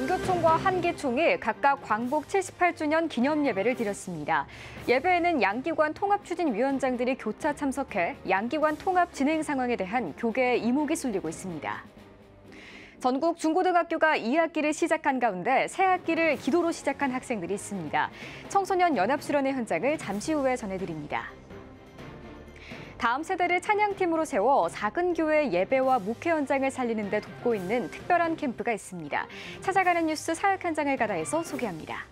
한교총과 한기총이 각각 광복 78주년 기념 예배를 드렸습니다. 예배에는 양기관 통합추진위원장들이 교차 참석해 양기관 통합 진행 상황에 대한 교계의 이목이 쏠리고 있습니다. 전국 중고등학교가 2학기를 시작한 가운데 새 학기를 기도로 시작한 학생들이 있습니다. 청소년 연합수련회 현장을 잠시 후에 전해드립니다. 다음 세대를 찬양팀으로 세워 작은 교회 예배와 목회 현장을 살리는 데 돕고 있는 특별한 캠프가 있습니다. 찾아가는 뉴스 사역 현장을 가다해서 소개합니다.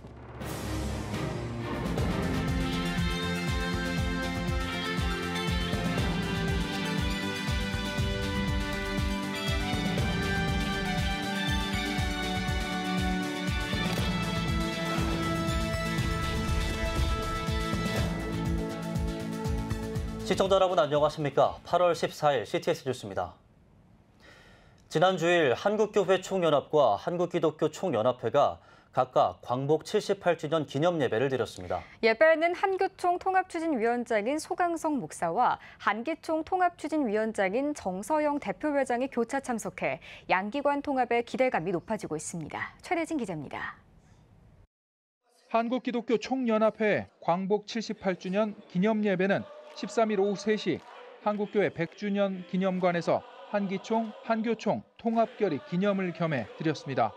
시청자 여러분 안녕하십니까? 8월 14일 CTS 뉴스입니다. 지난 주일 한국교회 총연합과 한국기독교 총연합회가 각각 광복 78주년 기념 예배를 드렸습니다. 예배에는 한교총 통합추진위원장인 소강성 목사와 한기총 통합추진위원장인 정서영 대표회장이 교차 참석해 양기관 통합의 기대감이 높아지고 있습니다. 최대진 기자입니다. 한국기독교 총연합회 광복 78주년 기념 예배는 13일 오후 3시 한국교회 100주년 기념관에서 한기총, 한교총 통합결의 기념을 겸해 드렸습니다.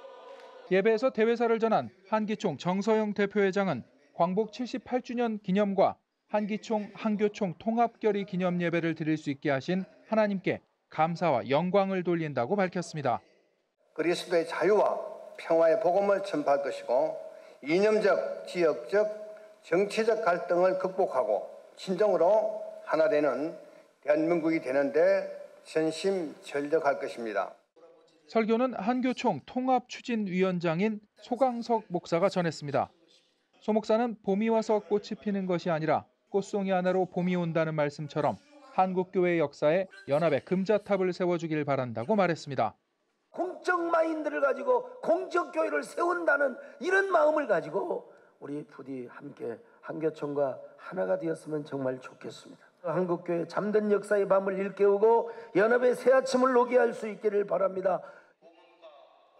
예배에서 대회사를 전한 한기총 정서영 대표회장은 광복 78주년 기념과 한기총, 한교총 통합결의 기념 예배를 드릴 수 있게 하신 하나님께 감사와 영광을 돌린다고 밝혔습니다. 그리스도의 자유와 평화의 복음을 전파할 것이고 이념적, 지역적, 정치적 갈등을 극복하고 진정으로 하나 되는 대한민국이 되는데 전심전력할 것입니다. 설교는 한교총 통합추진위원장인 소강석 목사가 전했습니다. 소 목사는 봄이 와서 꽃이 피는 것이 아니라 꽃송이 하나로 봄이 온다는 말씀처럼 한국교회의 역사에 연합의 금자탑을 세워주길 바란다고 말했습니다. 공적 마인드를 가지고 공적 교회를 세운다는 이런 마음을 가지고 우리 부디 함께 한교총과 하나가 되었으면 정말 좋겠습니다. 한국교회 잠든 역사의 밤을 일깨우고 연합의 새 아침을 녹게 할 수 있기를 바랍니다.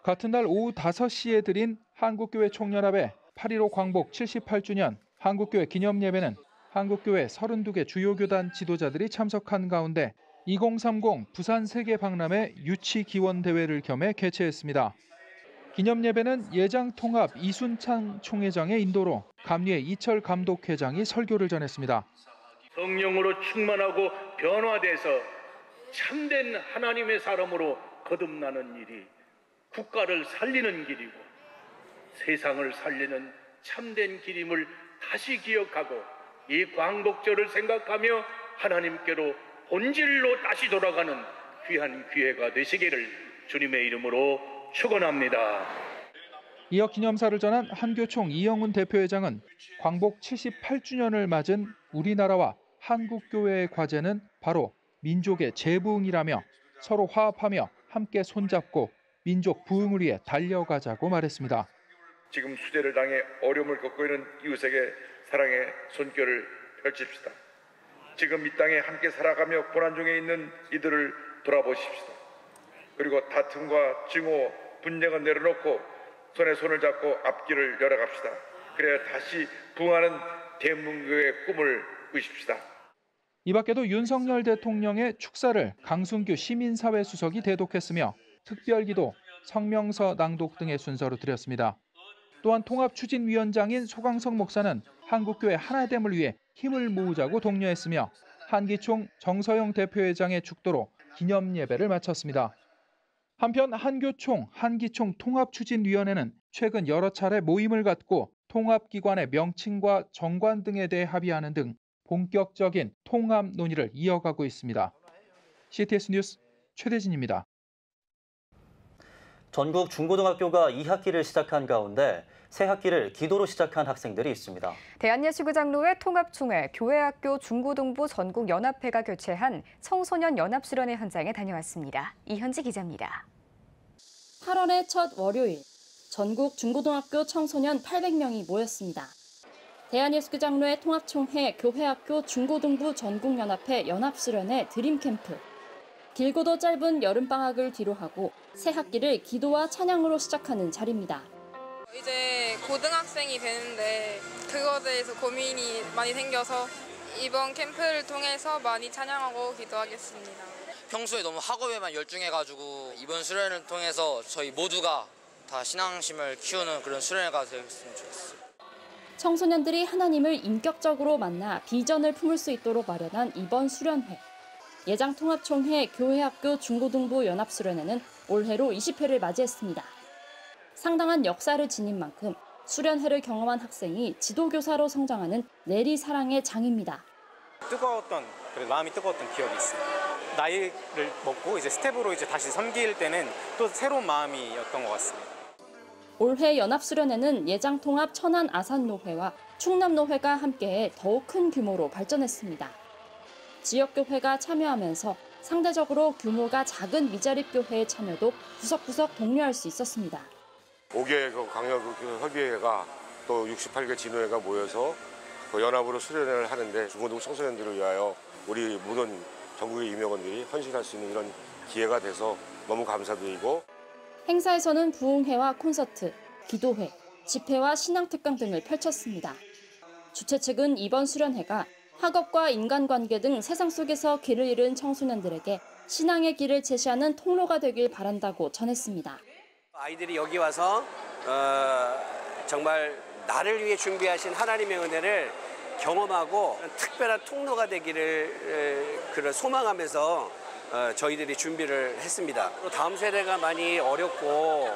같은 날 오후 5시에 드린 한국교회 총연합회 8.15 광복 78주년 한국교회 기념예배는 한국교회 32개 주요 교단 지도자들이 참석한 가운데 2030 부산 세계박람회 유치기원대회를 겸해 개최했습니다. 기념예배는 예장통합 이순창 총회장의 인도로 감리회 이철 감독회장이 설교를 전했습니다. 성령으로 충만하고 변화돼서 참된 하나님의 사람으로 거듭나는 일이 국가를 살리는 길이고 세상을 살리는 참된 길임을 다시 기억하고 이 광복절을 생각하며 하나님께로 본질로 다시 돌아가는 귀한 기회가 되시기를 주님의 이름으로 축원합니다. 이어 기념사를 전한 한교총 이영훈 대표회장은 광복 78주년을 맞은 우리나라와 한국교회의 과제는 바로 민족의 재부흥이라며 서로 화합하며 함께 손잡고 민족 부흥을 위해 달려가자고 말했습니다. 지금 수재를 당해 어려움을 겪고 있는 이웃에게 사랑의 손길을 펼칩시다. 지금 이 땅에 함께 살아가며 고난 중에 있는 이들을 돌아보십시다. 그리고 다툼과 증오, 분쟁은 내려놓고 손에 손을 잡고 앞길을 열어갑시다. 그래야 다시 부흥하는 대한민국의 꿈을 꾸십시다. 이 밖에도 윤석열 대통령의 축사를 강순규 시민사회 수석이 대독했으며 특별기도, 성명서 낭독 등의 순서로 드렸습니다. 또한 통합추진위원장인 소강석 목사는 한국교회 하나됨을 위해 힘을 모으자고 독려했으며 한기총 정서영 대표회장의 축도로 기념예배를 마쳤습니다. 한편 한교총, 한기총 통합추진위원회는 최근 여러 차례 모임을 갖고 통합기관의 명칭과 정관 등에 대해 합의하는 등 본격적인 통합 논의를 이어가고 있습니다. CTS 뉴스 최대진입니다. 전국 중고등학교가 2학기를 시작한 가운데 새 학기를 기도로 시작한 학생들이 있습니다. 대한예수교장로회 통합총회, 교회학교 중고등부 전국연합회가 개최한 청소년 연합수련회 현장에 다녀왔습니다. 이현지 기자입니다. 8월의 첫 월요일, 전국 중고등학교 청소년 800명이 모였습니다. 대한예수교장로회 통합총회, 교회학교 중고등부 전국연합회 연합수련회 드림캠프. 길고도 짧은 여름방학을 뒤로하고 새 학기를 기도와 찬양으로 시작하는 자리입니다. 이제 고등학생이 되는데 그거에 대해서 고민이 많이 생겨서 이번 캠프를 통해서 많이 찬양하고 기도하겠습니다. 평소에 너무 학업에만 열중해가지고 이번 수련을 통해서 저희 모두가 다 신앙심을 키우는 그런 수련회가 되었으면 좋겠어요. 청소년들이 하나님을 인격적으로 만나 비전을 품을 수 있도록 마련한 이번 수련회. 예장통합총회 교회학교 중고등부 연합수련회는 올해로 20회를 맞이했습니다. 상당한 역사를 지닌 만큼 수련회를 경험한 학생이 지도교사로 성장하는 내리사랑의 장입니다. 뜨거웠던, 마음이 뜨거웠던 기억이 있습니다. 나이를 먹고 이제 스텝으로 이제 다시 섬길 때는 또 새로운 마음이었던 것 같습니다. 올해 연합수련회는 예장통합 천안 아산노회와 충남노회가 함께해 더욱 큰 규모로 발전했습니다. 지역교회가 참여하면서 상대적으로 규모가 작은 미자립교회의 참여도 구석구석 독려할 수 있었습니다. 5개 광역협의회가 또 68개 진호회가 모여서 연합으로 수련회를 하는데 중고등 청소년들을 위하여 우리 모든 전국의 임직원들이 헌신할 수 있는 이런 기회가 돼서 너무 감사드리고, 행사에서는 부흥회와 콘서트, 기도회, 집회와 신앙특강 등을 펼쳤습니다. 주최 측은 이번 수련회가 학업과 인간관계 등 세상 속에서 길을 잃은 청소년들에게 신앙의 길을 제시하는 통로가 되길 바란다고 전했습니다. 아이들이 여기 와서 정말 나를 위해 준비하신 하나님의 은혜를 경험하고 특별한 통로가 되기를 그런 소망하면서 저희들이 준비를 했습니다. 다음 세대가 많이 어렵고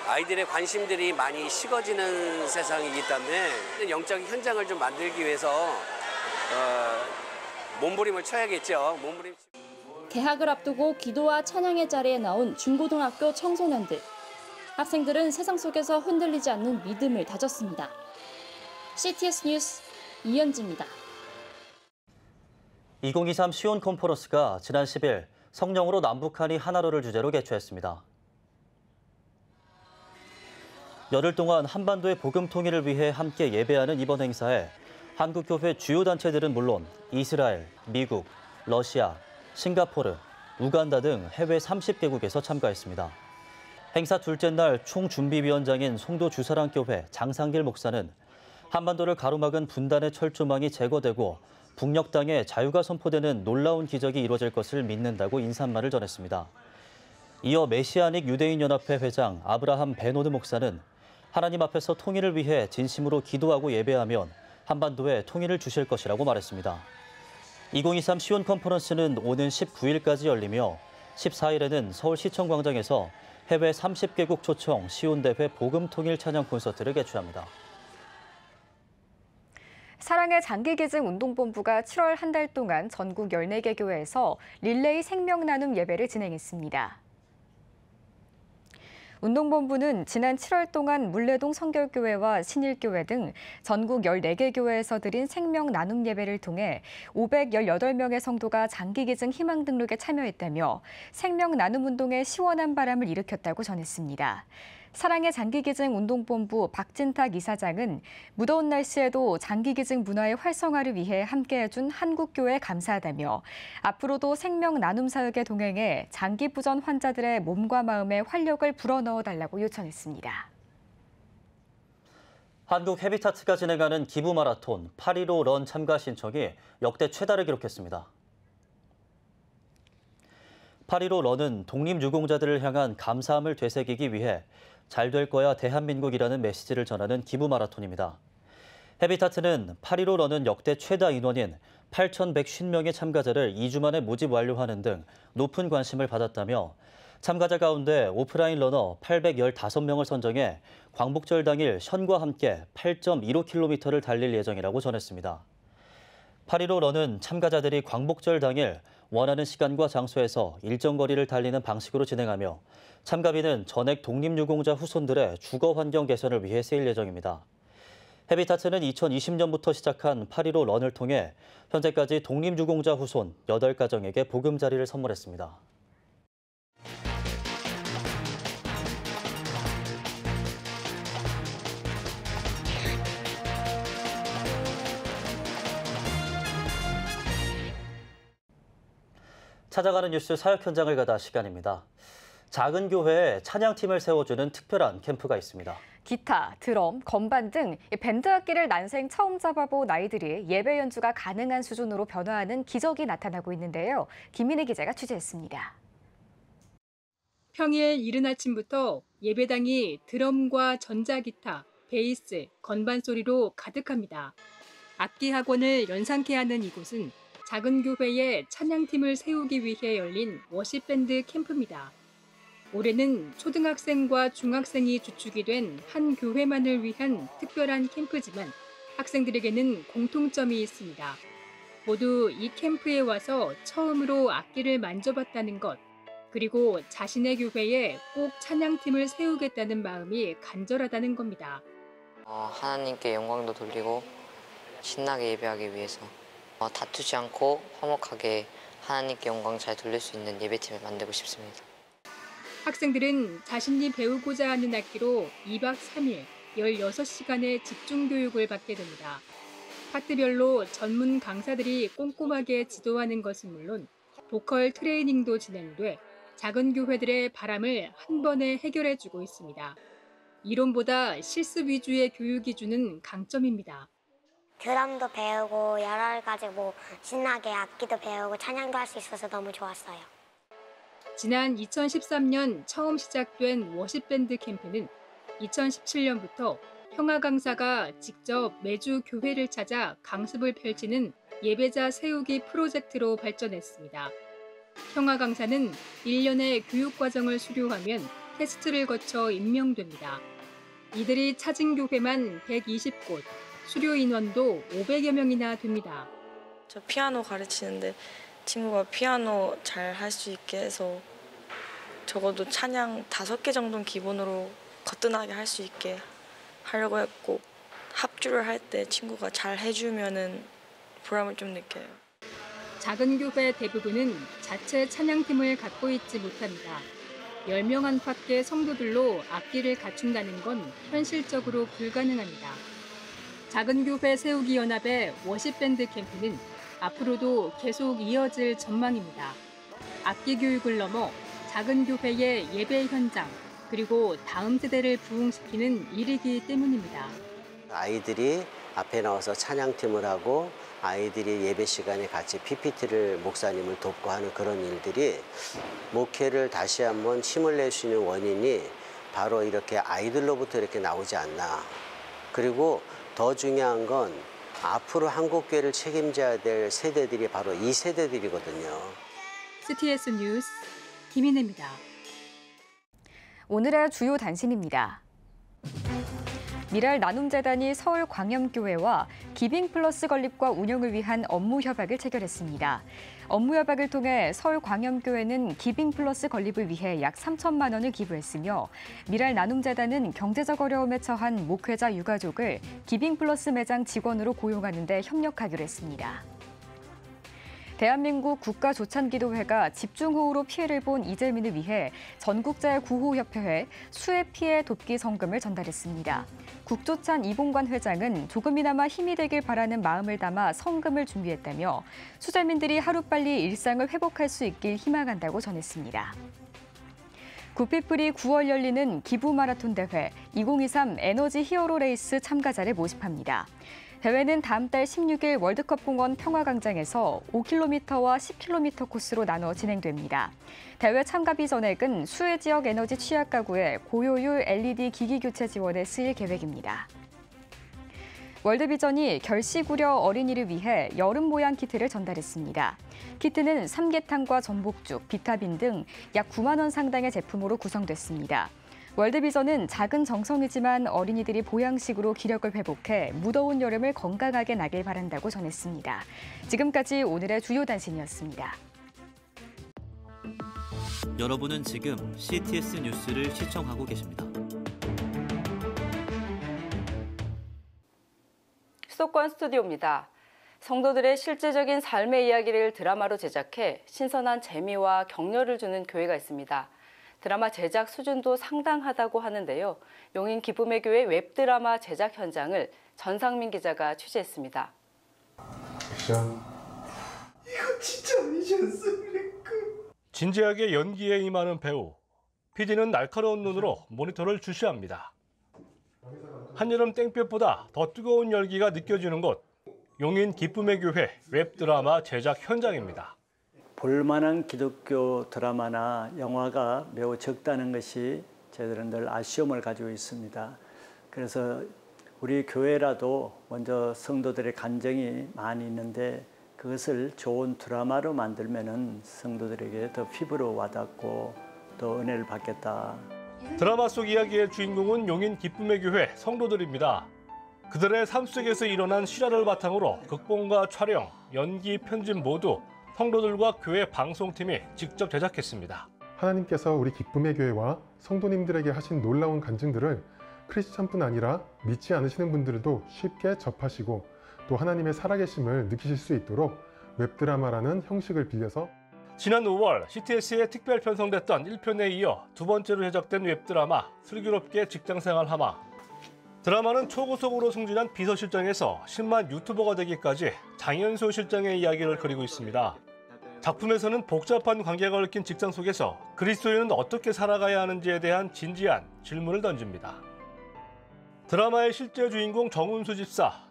아이들의 관심들이 많이 식어지는 세상이기 때문에 영적인 현장을 좀 만들기 위해서 몸부림을 쳐야겠죠. 개학을 앞두고 기도와 찬양의 자리에 나온 중고등학교 청소년들. 학생들은 세상 속에서 흔들리지 않는 믿음을 다졌습니다. CTS 뉴스 이현지입니다. 2023 시온 컨퍼런스가 지난 10일 성령으로 남북한이 하나로를 주제로 개최했습니다. 열흘 동안 한반도의 복음 통일을 위해 함께 예배하는 이번 행사에 한국교회 주요 단체들은 물론 이스라엘, 미국, 러시아, 싱가포르, 우간다 등 해외 30개국에서 참가했습니다. 행사 둘째 날 총준비위원장인 송도 주사랑교회 장상길 목사는 한반도를 가로막은 분단의 철조망이 제거되고 북녘 땅에 자유가 선포되는 놀라운 기적이 이루어질 것을 믿는다고 인사말을 전했습니다. 이어 메시아닉 유대인연합회 회장 아브라함 베노드 목사는 하나님 앞에서 통일을 위해 진심으로 기도하고 예배하면 한반도에 통일을 주실 것이라고 말했습니다. 2023 시온 컨퍼런스는 오는 19일까지 열리며 14일에는 서울시청광장에서 해외 30개국 초청 시온대회 복음통일 찬양 콘서트를 개최합니다. 사랑의 장기기증 운동본부가 7월 한 달 동안 전국 14개 교회에서 릴레이 생명나눔 예배를 진행했습니다. 운동본부는 지난 7월 동안 물레동 성결교회와 신일교회 등 전국 14개 교회에서 드린 생명 나눔 예배를 통해 518명의 성도가 장기기증 희망 등록에 참여했다며 생명 나눔 운동에 시원한 바람을 일으켰다고 전했습니다. 사랑의 장기기증 운동본부 박진탁 이사장은 무더운 날씨에도 장기기증 문화의 활성화를 위해 함께해준 한국교회에 감사하다며 앞으로도 생명 나눔 사역에 동행해 장기부전 환자들의 몸과 마음에 활력을 불어넣어달라고 요청했습니다. 한국 헤비타트가 진행하는 기부 마라톤 8.15 런 참가 신청이 역대 최다를 기록했습니다. 8.15 런은 독립유공자들을 향한 감사함을 되새기기 위해 잘 될 거야 대한민국이라는 메시지를 전하는 기부 마라톤입니다. 헤비타트는 8.15 런은 역대 최다 인원인 8,150명의 참가자를 2주 만에 모집 완료하는 등 높은 관심을 받았다며 참가자 가운데 오프라인 러너 815명을 선정해 광복절 당일 션과 함께 8.15km를 달릴 예정이라고 전했습니다. 8.15 런은 참가자들이 광복절 당일 원하는 시간과 장소에서 일정 거리를 달리는 방식으로 진행하며 참가비는 전액 독립유공자 후손들의 주거 환경 개선을 위해 쓰일 예정입니다. 헤비타트는 2020년부터 시작한 8.15 런을 통해 현재까지 독립유공자 후손 8가정에게 보금자리를 선물했습니다. 찾아가는 뉴스 사역 현장을 가다 시간입니다. 작은 교회에 찬양팀을 세워주는 특별한 캠프가 있습니다. 기타, 드럼, 건반 등 밴드 악기를 난생 처음 잡아본 아이들이 예배 연주가 가능한 수준으로 변화하는 기적이 나타나고 있는데요. 김민혜 기자가 취재했습니다. 평일 이른 아침부터 예배당이 드럼과 전자기타, 베이스, 건반 소리로 가득합니다. 악기 학원을 연상케 하는 이곳은 작은 교회에 찬양팀을 세우기 위해 열린 워십밴드 캠프입니다. 올해는 초등학생과 중학생이 주축이 된 한 교회만을 위한 특별한 캠프지만 학생들에게는 공통점이 있습니다. 모두 이 캠프에 와서 처음으로 악기를 만져봤다는 것, 그리고 자신의 교회에 꼭 찬양팀을 세우겠다는 마음이 간절하다는 겁니다. 하나님께 영광도 돌리고 신나게 예배하기 위해서 다투지 않고 화목하게 하나님께 영광 잘 돌릴 수 있는 예배팀을 만들고 싶습니다. 학생들은 자신이 배우고자 하는 악기로 2박 3일 16시간의 집중 교육을 받게 됩니다. 파트별로 전문 강사들이 꼼꼼하게 지도하는 것은 물론 보컬 트레이닝도 진행돼 작은 교회들의 바람을 한 번에 해결해주고 있습니다. 이론보다 실습 위주의 교육이 주는 강점입니다. 드럼도 배우고 여러 가지 신나게 악기도 배우고 찬양도 할 수 있어서 너무 좋았어요. 지난 2013년 처음 시작된 워십밴드 캠프는 2017년부터 평화 강사가 직접 매주 교회를 찾아 강습을 펼치는 예배자 세우기 프로젝트로 발전했습니다. 평화 강사는 1년의 교육 과정을 수료하면 테스트를 거쳐 임명됩니다. 이들이 찾은 교회만 120곳, 수료 인원도 500여 명이나 됩니다. 저 피아노 가르치는데 친구가 피아노 잘 할 수 있게 해서 적어도 찬양 5개 정도는 기본으로 거뜬하게 할 수 있게 하려고 했고, 합주를 할 때 친구가 잘 해주면은 보람을 좀 느껴요. 작은 교회 대부분은 자체 찬양팀을 갖고 있지 못합니다. 10명 안팎의 성도들로 악기를 갖춘다는 건 현실적으로 불가능합니다. 작은 교회 세우기 연합의 워십밴드 캠프는 앞으로도 계속 이어질 전망입니다. 악기 교육을 넘어 작은 교회의 예배 현장, 그리고 다음 세대를 부흥시키는 일이기 때문입니다. 아이들이 앞에 나와서 찬양팀을 하고 아이들이 예배 시간에 같이 PPT를 목사님을 돕고 하는 그런 일들이 목회를 다시 한번 힘을 낼 수 있는 원인이 바로 이렇게 아이들로부터 이렇게 나오지 않나. 그리고 더 중요한 건 앞으로 한국교회를 책임져야 될 세대들이 바로 이 세대들이거든요. CTS 뉴스 김인혜입니다. 오늘의 주요 단신입니다. 미랄 나눔재단이 서울광염교회와 기빙플러스 건립과 운영을 위한 업무 협약을 체결했습니다. 업무 협약을 통해 서울광염교회는 기빙플러스 건립을 위해 약 3천만 원을 기부했으며 미랄 나눔재단은 경제적 어려움에 처한 목회자 유가족을 기빙플러스 매장 직원으로 고용하는 데 협력하기로 했습니다. 대한민국 국가조찬기도회가 집중호우로 피해를 본 이재민을 위해 전국재구호협회에 수해 피해 돕기 성금을 전달했습니다. 국조찬 이봉관 회장은 조금이나마 힘이 되길 바라는 마음을 담아 성금을 준비했다며 수재민들이 하루빨리 일상을 회복할 수 있길 희망한다고 전했습니다. 구피플이 9월 열리는 기부 마라톤 대회 2023 에너지 히어로 레이스 참가자를 모집합니다. 대회는 다음 달 16일 월드컵공원 평화광장에서 5km와 10km 코스로 나눠 진행됩니다. 대회 참가비 전액은 수해 지역 에너지 취약 가구의 고효율 LED 기기 교체 지원에 쓰일 계획입니다. 월드비전이 결식우려 어린이를 위해 여름 모양 키트를 전달했습니다. 키트는 삼계탕과 전복죽, 비타민 등 약 9만 원 상당의 제품으로 구성됐습니다. 월드비전은 작은 정성이지만 어린이들이 보양식으로 기력을 회복해 무더운 여름을 건강하게 나길 바란다고 전했습니다. 지금까지 오늘의 주요 단신이었습니다. 여러분은 지금 CTS 뉴스를 시청하고 계십니다. 수도권 스튜디오입니다. 성도들의 실제적인 삶의 이야기를 드라마로 제작해 신선한 재미와 격려를 주는 교회가 있습니다. 드라마 제작 수준도 상당하다고 하는데요. 용인 기쁨의 교회 웹드라마 제작 현장을 전상민 기자가 취재했습니다. 이거 진짜 미션 스리크. 진지하게 연기에 임하는 배우. PD는 날카로운 눈으로 모니터를 주시합니다. 한여름 땡볕보다 더 뜨거운 열기가 느껴지는 곳. 용인 기쁨의 교회 웹드라마 제작 현장입니다. 볼만한 기독교 드라마나 영화가 매우 적다는 것이 저희들은 늘 아쉬움을 가지고 있습니다. 그래서 우리 교회라도 먼저 성도들의 간증이 많이 있는데 그것을 좋은 드라마로 만들면은 성도들에게 더 피부로 와닿고 또 은혜를 받겠다. 드라마 속 이야기의 주인공은 용인 기쁨의 교회 성도들입니다. 그들의 삶 속에서 일어난 실화를 바탕으로 극본과 촬영, 연기, 편집 모두 성도들과 교회 방송팀이 직접 제작했습니다. 하나님께서 우리 기쁨의 교회와 성도님들에게 하신 놀라운 간증들을 크리스찬뿐 아니라 믿지 않으시는 분들도 쉽게 접하시고 또 하나님의 살아계심을 느끼실 수 있도록 웹드라마라는 형식을 빌려서 지난 5월 CTS에 특별 편성됐던 1편에 이어 두 번째로 제작된 웹드라마 슬기롭게 직장생활 하마. 드라마는 초고속으로 승진한 비서실장에서 10만 유튜버가 되기까지 장현수 실장의 이야기를 그리고 있습니다. 작품에서는 복잡한 관계가 얽힌 직장 속에서 그리스도인은 어떻게 살아가야 하는지에 대한 진지한 질문을 던집니다. 드라마의 실제 주인공 정운수 집사.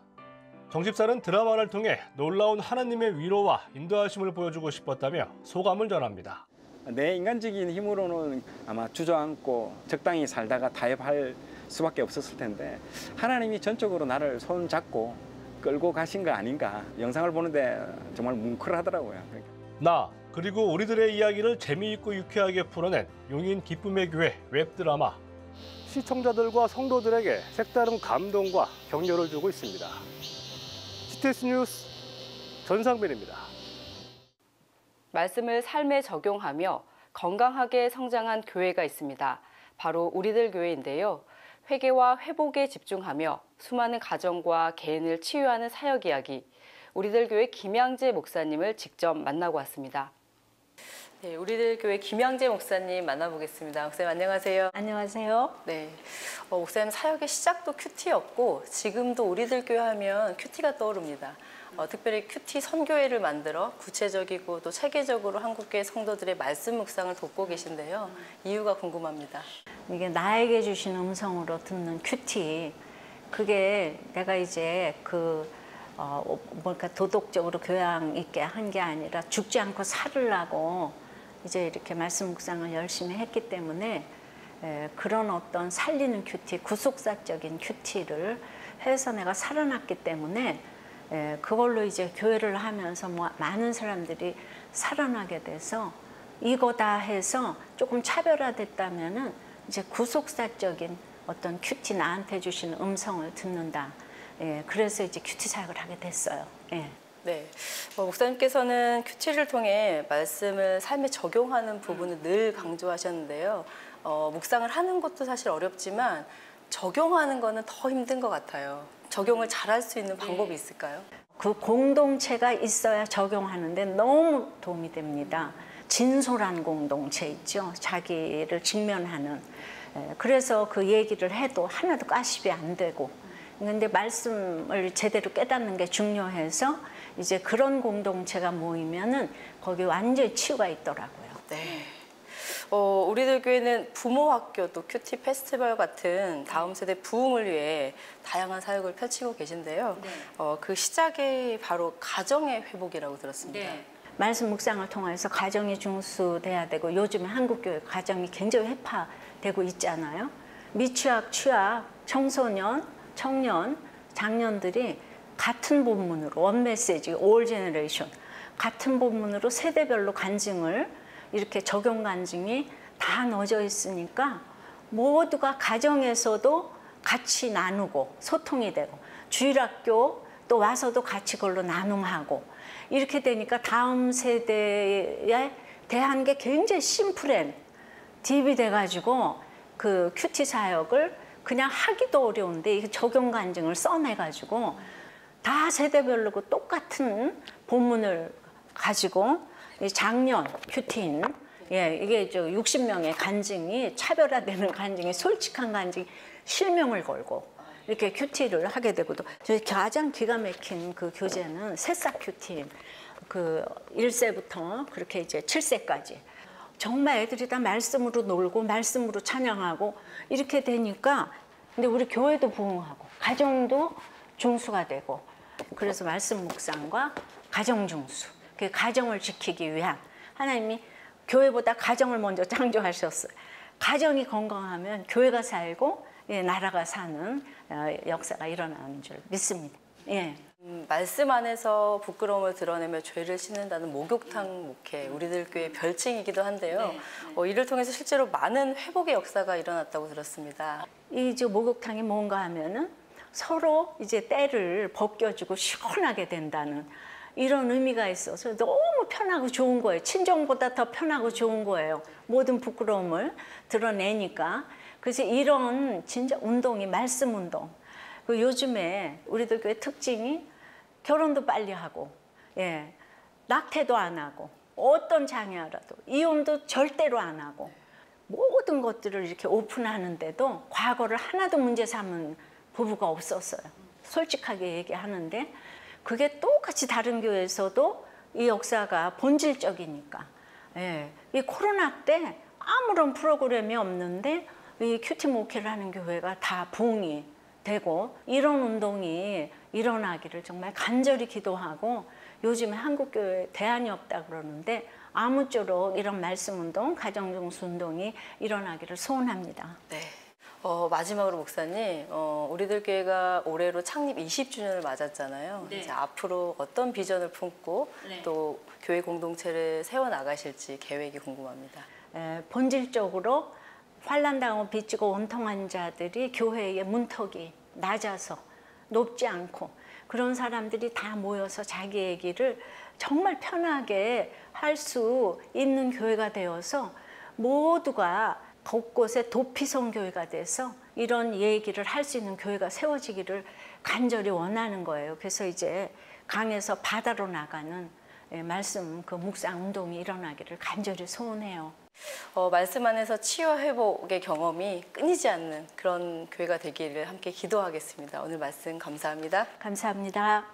정 집사는 드라마를 통해 놀라운 하나님의 위로와 인도하심을 보여주고 싶었다며 소감을 전합니다. 내 인간적인 힘으로는 아마 주저앉고 적당히 살다가 타협할 수밖에 없었을 텐데 하나님이 전적으로 나를 손잡고 끌고 가신 거 아닌가. 영상을 보는데 정말 뭉클하더라고요. 나 그리고 우리들의 이야기를 재미있고 유쾌하게 풀어낸 용인 기쁨의 교회 웹드라마. 시청자들과 성도들에게 색다른 감동과 격려를 주고 있습니다. CTS 뉴스 전상빈입니다. 말씀을 삶에 적용하며 건강하게 성장한 교회가 있습니다. 바로 우리들 교회인데요. 회개와 회복에 집중하며 수많은 가정과 개인을 치유하는 사역 이야기. 우리들 교회 김양재 목사님을 직접 만나고 왔습니다. 네, 우리들 교회 김양재 목사님 만나보겠습니다. 목사님 안녕하세요. 안녕하세요. 네, 목사님 사역의 시작도 큐티였고 지금도 우리들 교회 하면 큐티가 떠오릅니다. 특별히 큐티 선교회를 만들어 구체적이고 또 체계적으로 한국교회 성도들의 말씀 묵상을 돕고 계신데요. 이유가 궁금합니다. 이게 나에게 주신 음성으로 듣는 큐티, 그게 내가 이제 도덕적으로 교양 있게 한 게 아니라 죽지 않고 살으려고 이제 이렇게 말씀 묵상을 열심히 했기 때문에 그런 어떤 살리는 큐티, 구속사적인 큐티를 해서 내가 살아났기 때문에 그걸로 이제 교회를 하면서 많은 사람들이 살아나게 돼서 이거다 해서 조금 차별화됐다면은 이제 구속사적인 어떤 큐티, 나한테 주신 음성을 듣는다. 그래서 이제 큐티 사역을 하게 됐어요. 네, 목사님께서는 큐티를 통해 말씀을 삶에 적용하는 부분을 늘 강조하셨는데요. 묵상을 하는 것도 사실 어렵지만 적용하는 거는 더 힘든 것 같아요. 적용을 잘할 수 있는 방법이 있을까요? 그 공동체가 있어야 적용하는데 너무 도움이 됩니다. 진솔한 공동체 있죠. 자기를 직면하는. 그래서 그 얘기를 해도 하나도 가십이 안 되고. 근데 말씀을 제대로 깨닫는 게 중요해서 이제 그런 공동체가 모이면은 거기 완전히 치유가 있더라고요. 네. 우리들 교회는 부모학교 또 큐티 페스티벌 같은 다음 세대 부흥을 위해 다양한 사역을 펼치고 계신데요. 네. 그 시작이 바로 가정의 회복이라고 들었습니다. 네. 말씀 묵상을 통해서 가정이 중수돼야 되고 요즘에 한국교회 가정이 굉장히 회파되고 있잖아요. 미취학, 취학, 청소년, 청년, 장년들이 같은 본문으로 원메시지, 올 제너레이션 같은 본문으로 세대별로 간증을 이렇게 적용 간증이 다 넣어져 있으니까 모두가 가정에서도 같이 나누고 소통이 되고 주일학교 또 와서도 같이 그걸로 나눔하고 이렇게 되니까 다음 세대에 대한 게 굉장히 심플한 딥이 돼가지고 그 큐티 사역을 그냥 하기도 어려운데 이게 적용 간증을 써내가지고 다 세대별로 똑같은 본문을 가지고 작년 큐티인 이게 60명의 간증이 차별화되는 간증이 솔직한 간증이 실명을 걸고 이렇게 큐티를 하게 되고도 저희 가장 기가 막힌 그 교재는 새싹 큐티 그 1세부터 그렇게 이제 7세까지 정말 애들이 다 말씀으로 놀고 말씀으로 찬양하고 이렇게 되니까 근데 우리 교회도 부흥하고 가정도 중수가 되고 그래서 말씀 묵상과 가정 중수, 그 가정을 지키기 위한 하나님이 교회보다 가정을 먼저 창조하셨어요. 가정이 건강하면 교회가 살고 나라가 사는 역사가 일어나는 줄 믿습니다. 예. 말씀 안에서 부끄러움을 드러내며 죄를 씻는다는 목욕탕 목회, 우리들 교회 별칭이기도 한데요. 이를 통해서 실제로 많은 회복의 역사가 일어났다고 들었습니다. 이 목욕탕이 뭔가 하면은 서로 이제 때를 벗겨주고 시원하게 된다는 이런 의미가 있어서 너무 편하고 좋은 거예요. 친정보다 더 편하고 좋은 거예요. 모든 부끄러움을 드러내니까. 그래서 이런 진짜 운동이 말씀 운동. 요즘에 우리들 교회 특징이 결혼도 빨리 하고, 낙태도 안 하고, 어떤 장애라도 이혼도 절대로 안 하고, 모든 것들을 이렇게 오픈하는데도 과거를 하나도 문제 삼은 부부가 없었어요. 솔직하게 얘기하는데 그게 똑같이 다른 교회에서도 이 역사가 본질적이니까. 이 코로나 때 아무런 프로그램이 없는데 이 큐티 목회를 하는 교회가 다 부흥이 되고 이런 운동이 일어나기를 정말 간절히 기도하고 요즘에 한국교회에 대안이 없다 그러는데 아무쪼록 이런 말씀운동, 가정중수운동이 일어나기를 소원합니다. 네. 마지막으로 목사님, 우리들 교회가 올해로 창립 20주년을 맞았잖아요. 네. 이제 앞으로 어떤 비전을 품고 또 교회 공동체를 세워나가실지 계획이 궁금합니다. 본질적으로 환난당하고 빚지고 원통한 자들이 교회의 문턱이 낮아서 높지 않고 그런 사람들이 다 모여서 자기 얘기를 정말 편하게 할 수 있는 교회가 되어서 모두가 곳곳에 도피성 교회가 돼서 이런 얘기를 할 수 있는 교회가 세워지기를 간절히 원하는 거예요. 그래서 이제 강에서 바다로 나가는 말씀 그 묵상 운동이 일어나기를 간절히 소원해요. 말씀 안에서 치유 회복의 경험이 끊이지 않는 그런 교회가 되기를 함께 기도하겠습니다. 오늘 말씀 감사합니다. 감사합니다.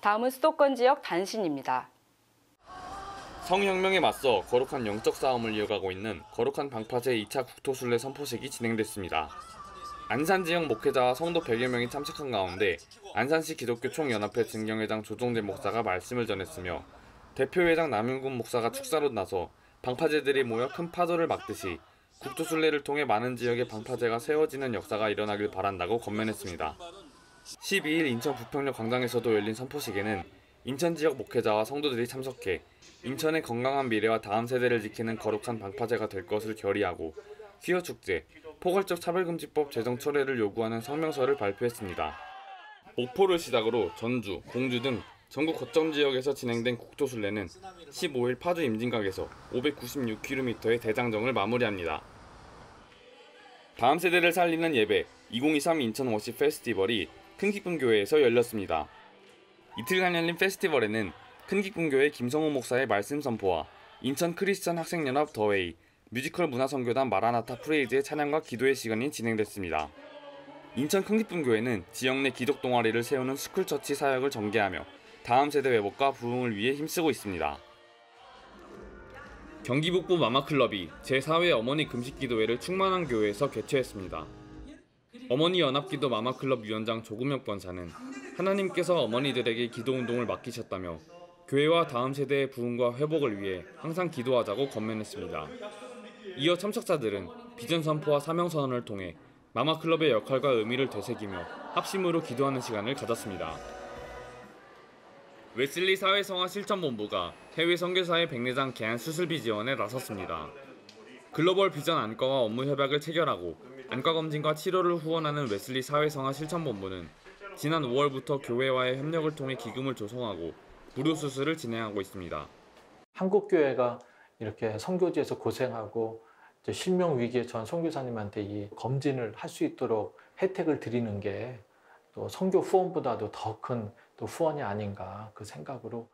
다음은 수도권 지역 단신입니다. 성혁명에 맞서 거룩한 영적 싸움을 이어가고 있는 거룩한 방파제 2차 국토순례 선포식이 진행됐습니다. 안산 지역 목회자와 성도 100여 명이 참석한 가운데 안산시 기독교 총연합회 증경회장 조종대 목사가 말씀을 전했으며 대표회장 남윤군 목사가 축사로 나서 방파제들이 모여 큰 파도를 막듯이 국토순례를 통해 많은 지역에 방파제가 세워지는 역사가 일어나길 바란다고 권면했습니다. 12일 인천 부평역 광장에서도 열린 선포식에는 인천 지역 목회자와 성도들이 참석해 인천의 건강한 미래와 다음 세대를 지키는 거룩한 방파제가 될 것을 결의하고 퀴어 축제, 포괄적 차별금지법 제정 철회를 요구하는 성명서를 발표했습니다. 목포를 시작으로 전주, 공주 등 전국 거점 지역에서 진행된 국토순례는 15일 파주 임진각에서 596km의 대장정을 마무리합니다. 다음 세대를 살리는 예배 2023 인천 워십 페스티벌이 큰기쁨교회에서 열렸습니다. 이틀간 열린 페스티벌에는 큰기쁨교회 김성호 목사의 말씀 선포와 인천 크리스천 학생연합 더웨이, 뮤지컬 문화선교단 마라나타 프레이즈의 찬양과 기도의 시간이 진행됐습니다. 인천 큰기쁨교회는 지역 내 기독 동아리를 세우는 스쿨처치 사역을 전개하며 다음 세대 회복과 부흥을 위해 힘쓰고 있습니다. 경기 북부 마마클럽이 제4회 어머니 금식기도회를 충만한 교회에서 개최했습니다. 어머니 연합기도 마마클럽 위원장 조금혁 권사는 하나님께서 어머니들에게 기도운동을 맡기셨다며 교회와 다음 세대의 부흥과 회복을 위해 항상 기도하자고 권면했습니다. 이어 참석자들은 비전 선포와 사명 선언을 통해 마마클럽의 역할과 의미를 되새기며 합심으로 기도하는 시간을 가졌습니다. 웨슬리 사회성화 실천본부가 해외 선교사의 백내장 개안 수술비 지원에 나섰습니다. 글로벌 비전 안과와 업무 협약을 체결하고 안과 검진과 치료를 후원하는 웨슬리 사회성화 실천본부는 지난 5월부터 교회와의 협력을 통해 기금을 조성하고 무료 수술을 진행하고 있습니다. 한국 교회가 이렇게 선교지에서 고생하고 실명 위기에 처한 선교사님한테 이 검진을 할 수 있도록 혜택을 드리는 게 또 선교 후원보다도 더 큰 또 후원이 아닌가 그 생각으로.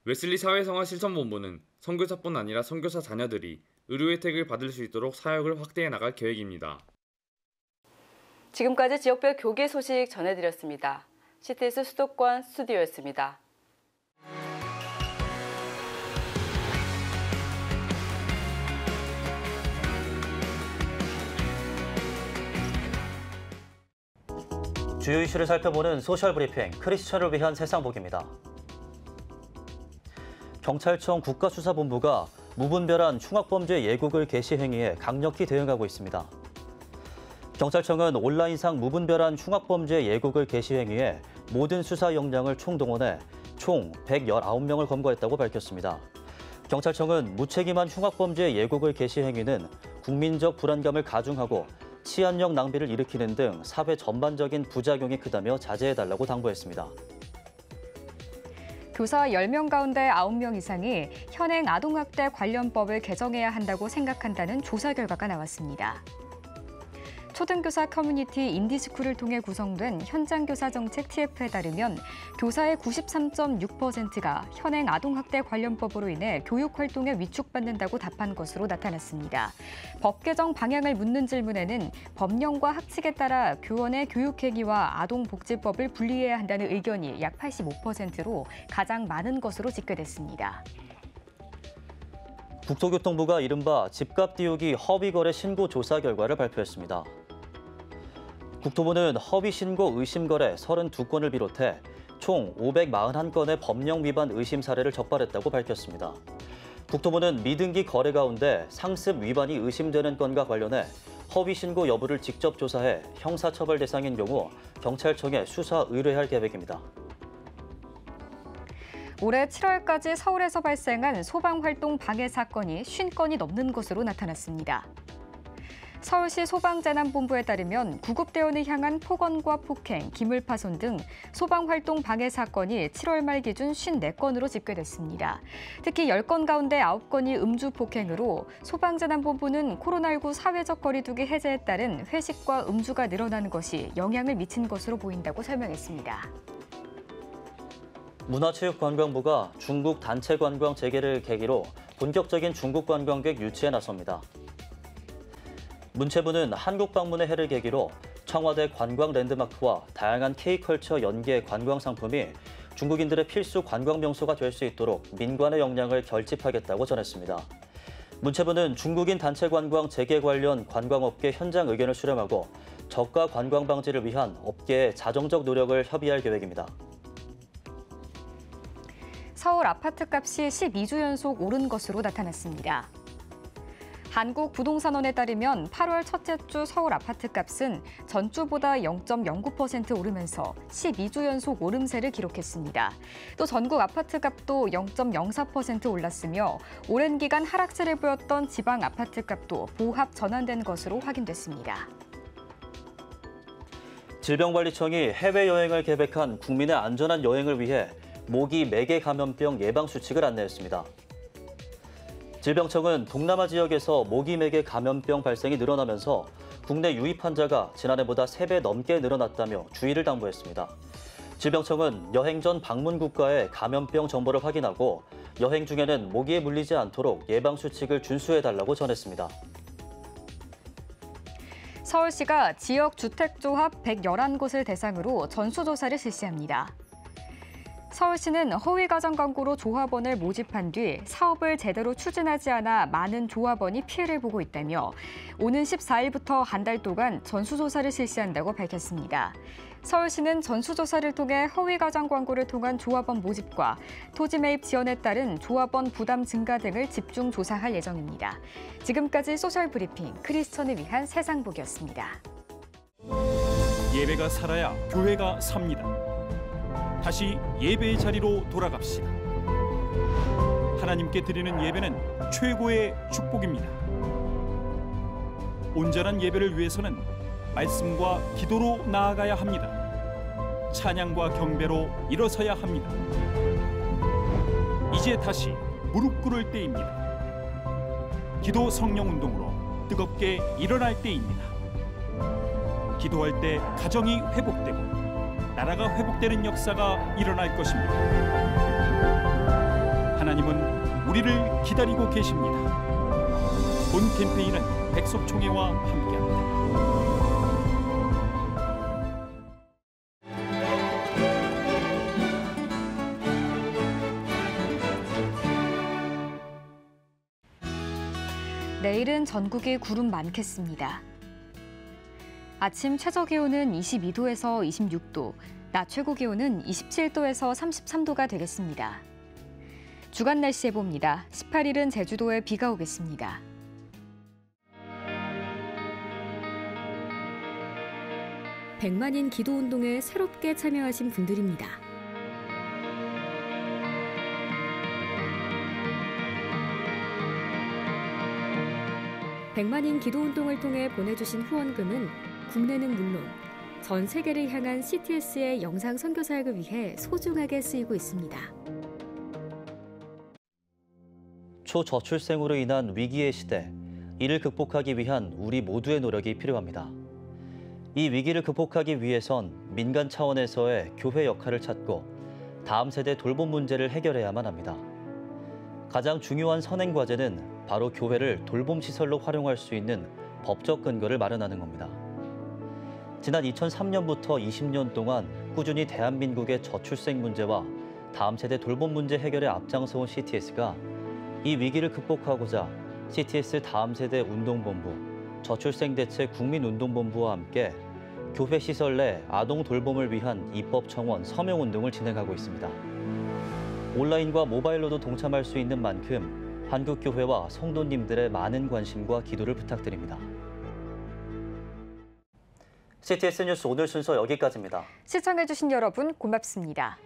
웨슬리 사회성화 실천본부는 선교사뿐 아니라 선교사 자녀들이 의료 혜택을 받을 수 있도록 사역을 확대해 나갈 계획입니다. 지금까지 지역별 교계 소식 전해드렸습니다. CTS 수도권 스튜디오였습니다. 주요 이슈를 살펴보는 소셜 브리핑 크리스천을 위한 세상복입니다. 경찰청 국가수사본부가 무분별한 흉악범죄 예국을 개시 행위에 강력히 대응하고 있습니다. 경찰청은 온라인상 무분별한 흉악범죄 예국을 개시 행위에 모든 수사 역량을 총동원해 총 119명을 검거했다고 밝혔습니다. 경찰청은 무책임한 흉악범죄 예국을 개시 행위는 국민적 불안감을 가중하고 치안력 낭비를 일으키는 등 사회 전반적인 부작용이 크다며 자제해달라고 당부했습니다. 교사 10명 가운데 9명 이상이 현행 아동학대 관련법을 개정해야 한다고 생각한다는 조사 결과가 나왔습니다. 초등교사 커뮤니티 인디스쿨을 통해 구성된 현장교사 정책 TF에 따르면 교사의 93.6%가 현행 아동학대 관련법으로 인해 교육활동에 위축받는다고 답한 것으로 나타났습니다. 법 개정 방향을 묻는 질문에는 법령과 학칙에 따라 교원의 교육행위와 아동복지법을 분리해야 한다는 의견이 약 85%로 가장 많은 것으로 집계됐습니다. 국토교통부가 이른바 집값 띄우기 허위거래 신고 조사 결과를 발표했습니다. 국토부는 허위 신고 의심 거래 32건을 비롯해 총 541건의 법령 위반 의심 사례를 적발했다고 밝혔습니다. 국토부는 미등기 거래 가운데 상습 위반이 의심되는 건과 관련해 허위 신고 여부를 직접 조사해 형사처벌 대상인 경우 경찰청에 수사 의뢰할 계획입니다. 올해 7월까지 서울에서 발생한 소방활동 방해 사건이 50건이 넘는 것으로 나타났습니다. 서울시 소방재난본부에 따르면 구급대원을 향한 폭언과 폭행, 기물파손 등 소방활동 방해 사건이 7월 말 기준 54건으로 집계됐습니다. 특히 10건 가운데 9건이 음주폭행으로 소방재난본부는 코로나19 사회적 거리두기 해제에 따른 회식과 음주가 늘어나는 것이 영향을 미친 것으로 보인다고 설명했습니다. 문화체육관광부가 중국 단체 관광 재개를 계기로 본격적인 중국 관광객 유치에 나섭니다. 문체부는 한국 방문의 해를 계기로 청와대 관광 랜드마크와 다양한 K컬처 연계 관광 상품이 중국인들의 필수 관광 명소가 될 수 있도록 민관의 역량을 결집하겠다고 전했습니다. 문체부는 중국인 단체 관광 재개 관련 관광업계 현장 의견을 수렴하고 저가 관광 방지를 위한 업계의 자정적 노력을 협의할 계획입니다. 서울 아파트값이 12주 연속 오른 것으로 나타났습니다. 한국부동산원에 따르면 8월 첫째 주 서울 아파트값은 전주보다 0.09% 오르면서 12주 연속 오름세를 기록했습니다. 또 전국 아파트값도 0.04% 올랐으며 오랜 기간 하락세를 보였던 지방 아파트값도 보합 전환된 것으로 확인됐습니다. 질병관리청이 해외여행을 계획한 국민의 안전한 여행을 위해 모기 매개 감염병 예방 수칙을 안내했습니다. 질병청은 동남아 지역에서 모기 매개 감염병 발생이 늘어나면서 국내 유입 환자가 지난해보다 3배 넘게 늘어났다며 주의를 당부했습니다. 질병청은 여행 전 방문 국가의 감염병 정보를 확인하고 여행 중에는 모기에 물리지 않도록 예방 수칙을 준수해달라고 전했습니다. 서울시가 지역 주택조합 111곳을 대상으로 전수조사를 실시합니다. 서울시는 허위 가정 광고로 조합원을 모집한 뒤 사업을 제대로 추진하지 않아 많은 조합원이 피해를 보고 있다며 오는 14일부터 한 달 동안 전수조사를 실시한다고 밝혔습니다. 서울시는 전수조사를 통해 허위 가정 광고를 통한 조합원 모집과 토지 매입 지원에 따른 조합원 부담 증가 등을 집중 조사할 예정입니다. 지금까지 소셜브리핑 크리스천을 위한 세상복이었습니다. 예배가 살아야 교회가 삽니다. 다시 예배의 자리로 돌아갑시다. 하나님께 드리는 예배는 최고의 축복입니다. 온전한 예배를 위해서는 말씀과 기도로 나아가야 합니다. 찬양과 경배로 일어서야 합니다. 이제 다시 무릎 꿇을 때입니다. 기도 성령 운동으로 뜨겁게 일어날 때입니다. 기도할 때 가정이 회복되고 나라가 회복되는 역사가 일어날 것입니다. 하나님은 우리를 기다리고 계십니다. 본 캠페인은 백석총회와 함께합니다. 내일은 전국이 구름 많겠습니다. 아침 최저기온은 22도에서 26도, 낮 최고기온은 27도에서 33도가 되겠습니다. 주간 날씨 예보입니다. 18일은 제주도에 비가 오겠습니다. 백만인 기도운동에 새롭게 참여하신 분들입니다. 백만인 기도운동을 통해 보내주신 후원금은 국내는 물론 전 세계를 향한 CTS의 영상 선교 사역을 위해 소중하게 쓰이고 있습니다. 초저출생으로 인한 위기의 시대, 이를 극복하기 위한 우리 모두의 노력이 필요합니다. 이 위기를 극복하기 위해선 민간 차원에서의 교회 역할을 찾고 다음 세대 돌봄 문제를 해결해야만 합니다. 가장 중요한 선행 과제는 바로 교회를 돌봄 시설로 활용할 수 있는 법적 근거를 마련하는 겁니다. 지난 2003년부터 20년 동안 꾸준히 대한민국의 저출생 문제와 다음 세대 돌봄 문제 해결에 앞장서온 CTS가 이 위기를 극복하고자 CTS 다음 세대 운동본부, 저출생 대책 국민운동본부와 함께 교회 시설 내 아동 돌봄을 위한 입법 청원 서명 운동을 진행하고 있습니다. 온라인과 모바일로도 동참할 수 있는 만큼 한국교회와 성도님들의 많은 관심과 기도를 부탁드립니다. CTS 뉴스 오늘 순서 여기까지입니다. 시청해주신 여러분 고맙습니다.